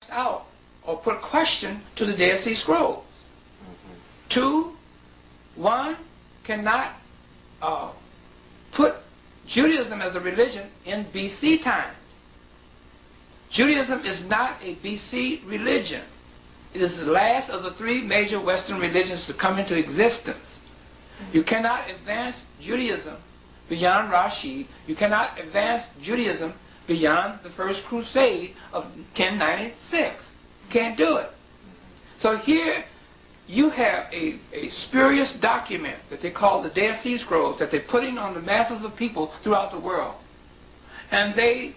cast out or put question to the Dead Sea Scrolls. Two, one cannot put Judaism as a religion in BC times. Judaism is not a BC religion. It is the last of the three major Western religions to come into existence. You cannot advance Judaism beyond Rashid. You cannot advance Judaism beyond the First Crusade of 1096. Can't do it. So here you have a spurious document that they call the Dead Sea Scrolls that they're putting on the masses of people throughout the world. And they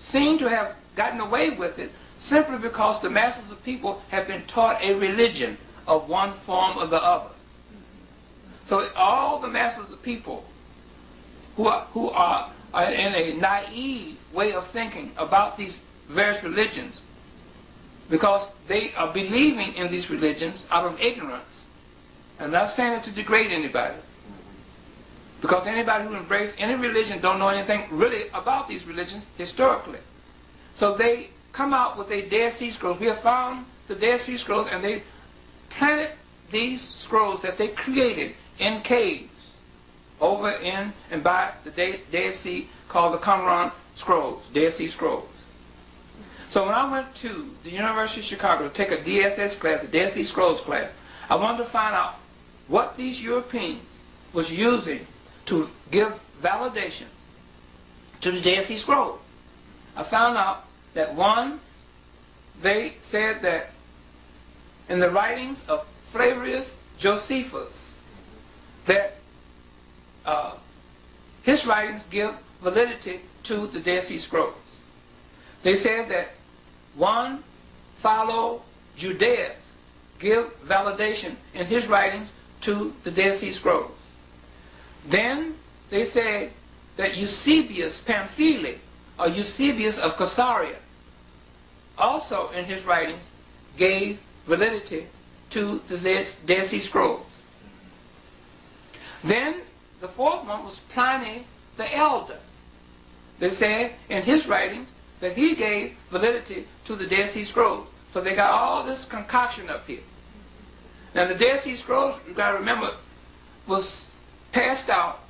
seem to have gotten away with it simply because the masses of people have been taught a religion of one form or the other. So all the masses of people who are in a naive way of thinking about these various religions, because they are believing in these religions out of ignorance. I'm not saying it to degrade anybody, because anybody who embraces any religion don't know anything really about these religions historically. So they come out with a Dead Sea Scrolls. We have found the Dead Sea Scrolls, and they planted these scrolls that they created in caves over in and by the Dead Sea, called the Qumran Scrolls, Dead Sea Scrolls. So when I went to the University of Chicago to take a DSS class, a Dead Sea Scrolls class, I wanted to find out what these Europeans was using to give validation to the Dead Sea Scrolls. I found out that one, they said that in the writings of Flavius Josephus, that his writings give validity to the Dead Sea Scrolls. They said that one, Philo Judaeus, give validation in his writings to the Dead Sea Scrolls. Then they said that Eusebius Pamphili, or Eusebius of Caesarea, also in his writings gave validity to the Dead Sea Scrolls. Then the fourth one was Pliny the Elder. They said in his writings that he gave validity to the Dead Sea Scrolls. So they got all this concoction up here. Now the Dead Sea Scrolls, you got to remember, was passed out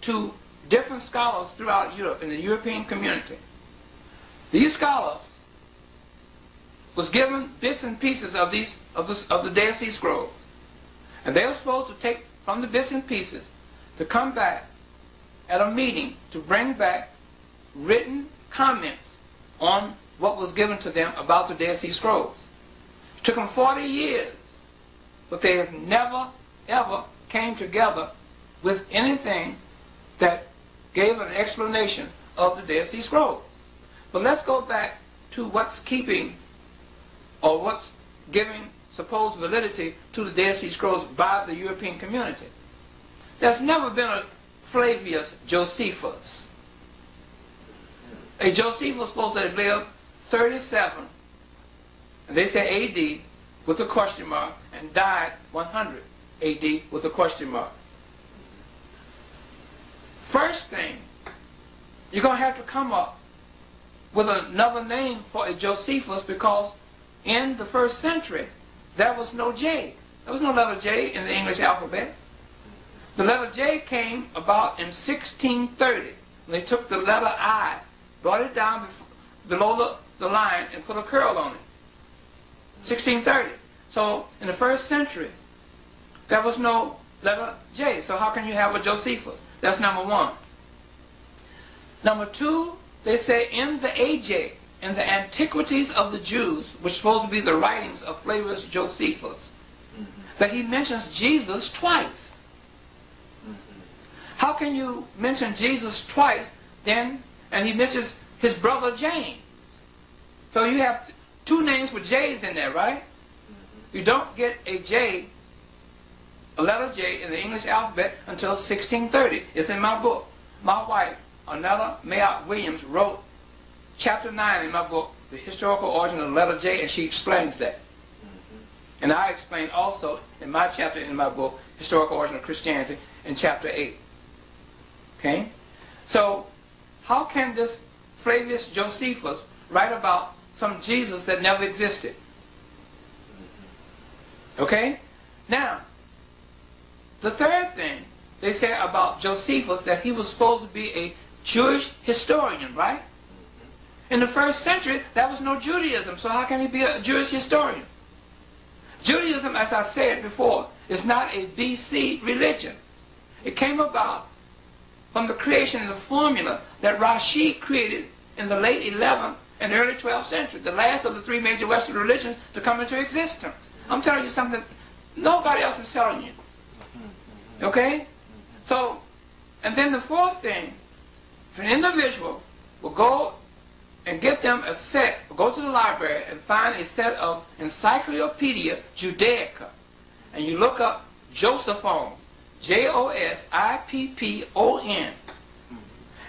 to different scholars throughout Europe, in the European community. These scholars was given bits and pieces of the Dead Sea Scrolls, and they were supposed to take from the bits and pieces to come back at a meeting to bring back written comments on what was given to them about the Dead Sea Scrolls. It took them 40 years, but they have never, ever came together with anything that gave an explanation of the Dead Sea Scrolls. But let's go back to what's keeping, or what's giving supposed validity to the Dead Sea Scrolls by the European community. There's never been a Flavius Josephus. A Josephus was supposed to have lived 37, and they say AD with a question mark, and died 100 AD with a question mark. First thing, you're going to have to come up with another name for a Josephus, because in the first century there was no J. There was no letter J in the English alphabet. The letter J came about in 1630. They took the letter I, brought it down below the line, and put a curl on it. 1630. So in the first century there was no letter J. So how can you have a Josephus? That's number one. Number two, they say in the AJ, in the Antiquities of the Jews, which is supposed to be the writings of Flavius Josephus, that he mentions Jesus twice. How can you mention Jesus twice then, and he mentions his brother James? So you have two names with J's in there, right? You don't get a J, a letter J in the English alphabet until 1630. It's in my book. My wife, Anella Mayotte Williams, wrote chapter 9 in my book, The Historical Origin of the Letter J, and she explains that. And I explain also in my chapter in my book, Historical Origin of Christianity, in chapter 8. Okay? So, how can this Flavius Josephus write about some Jesus that never existed. Okay? Now, the third thing they say about Josephus, that he was supposed to be a Jewish historian, right? In the first century, there was no Judaism, so how can he be a Jewish historian? Judaism, as I said before, is not a BC religion. It came about from the creation of the formula that Rashid created in the late 11th and early 12th century, the last of the three major Western religions to come into existence. I'm telling you something nobody else is telling you. Okay? So, and then the fourth thing, if an individual will go and get them a set, go to the library and find a set of Encyclopedia Judaica, and you look up Josephon, Jossippon,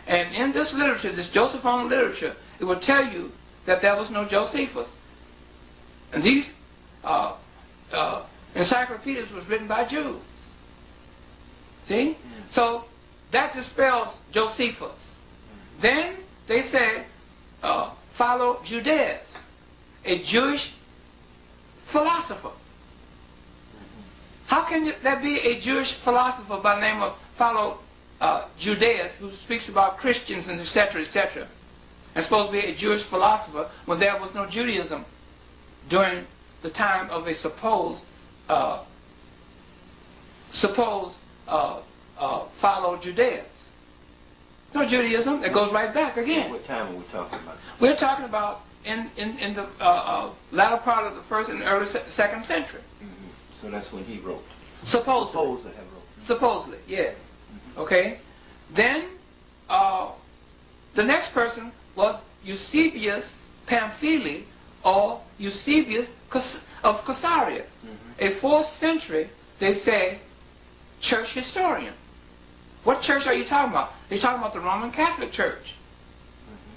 and in this literature, this Josephon literature, it will tell you that there was no Josephus. And these encyclopedias was written by Jews. See? So that dispels Josephus. Then they said, follow Judaeus, a Jewish philosopher. How can there be a Jewish philosopher by the name of follow Judaeus, who speaks about Christians and etc., etc., and supposed to be a Jewish philosopher when there was no Judaism during the time of a supposed follow Judaeus? No Judaism. That goes right back again. What time are we talking about? We're talking about in the latter part of the first and early second century. So that's when he wrote. Supposedly. Supposedly, yes. Okay. Then the next person was Eusebius Pamphili, or Eusebius of Caesarea, a 4th century, they say, church historian. What church are you talking about? You're talking about the Roman Catholic Church.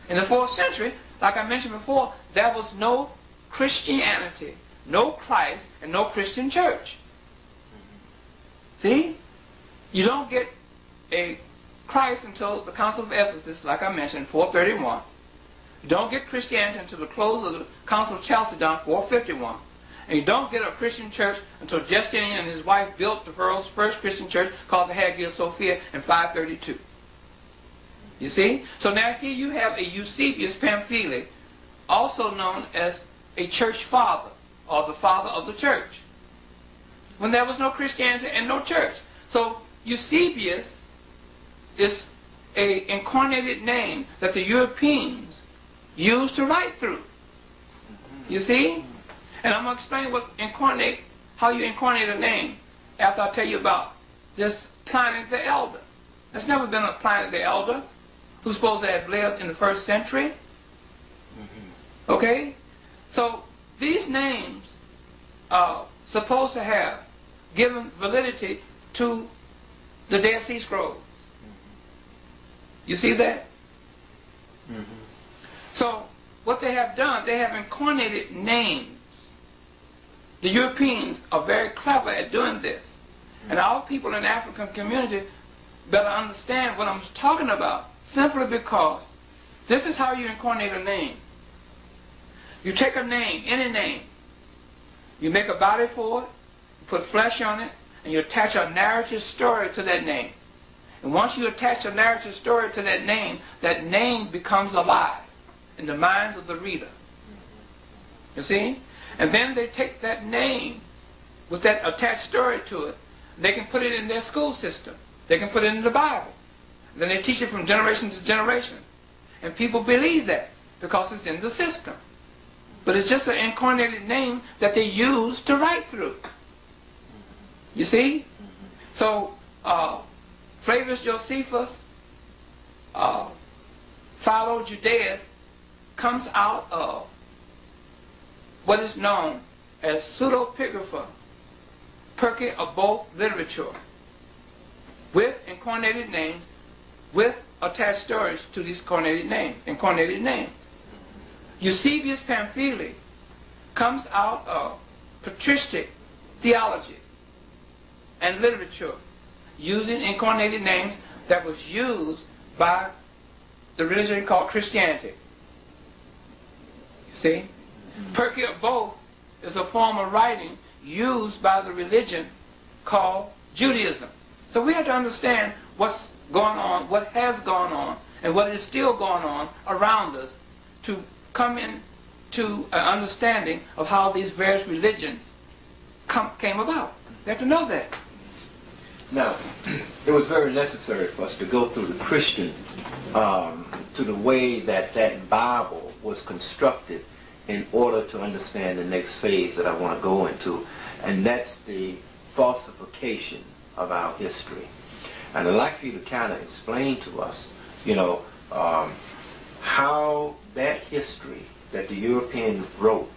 In the 4th century, like I mentioned before, there was no Christianity, no Christ, and no Christian church. See? You don't get a Christ until the Council of Ephesus, like I mentioned, 431. You don't get Christianity until the close of the Council of Chalcedon, 451. And you don't get a Christian church until Justinian and his wife built the world's first Christian church called the Hagia Sophia in 532. You see? So now here you have a Eusebius Pamphili, also known as a church father, or the father of the church, when there was no Christianity and no church. So Eusebius is an incarnated name that the Europeans used to write through. You see? And I'm going to explain how you incarnate a name after I tell you about this Pliny the Elder. There's never been a Pliny the Elder who's supposed to have lived in the 1st century. Okay? So these names are supposed to have given validity to the Dead Sea Scrolls. You see that? So what they have done, they have incarnated names. The Europeans are very clever at doing this. And our people in the African community better understand what I'm talking about, simply because this is how you incarnate a name. You take a name, any name, you make a body for it, you put flesh on it, and you attach a narrative story to that name. And once you attach a narrative story to that name becomes alive in the minds of the reader. You see? And then they take that name with that attached story to it. They can put it in their school system. They can put it in the Bible. And then they teach it from generation to generation. And people believe that because it's in the system. But it's just an incarnated name that they use to write through. You see? So, Flavius Josephus, Philo Judaeus, comes out of what is known as pseudepigrapha, perky of both literature, with incarnated names, with attached stories to these incarnated names. Eusebius Pamphili comes out of patristic theology and literature, using incarnated names that was used by the religion called Christianity. You See? Perkir both is a form of writing used by the religion called Judaism. So we have to understand what's going on, what has gone on, and what is still going on around us to come into an understanding of how these various religions came about. We have to know that. Now, it was very necessary for us to go through the Christian, to the way that that Bible was constructed in order to understand the next phase that I want to go into, and that's the falsification of our history. And I'd like for you to kind of explain to us, you know, how that history that the Europeans wrote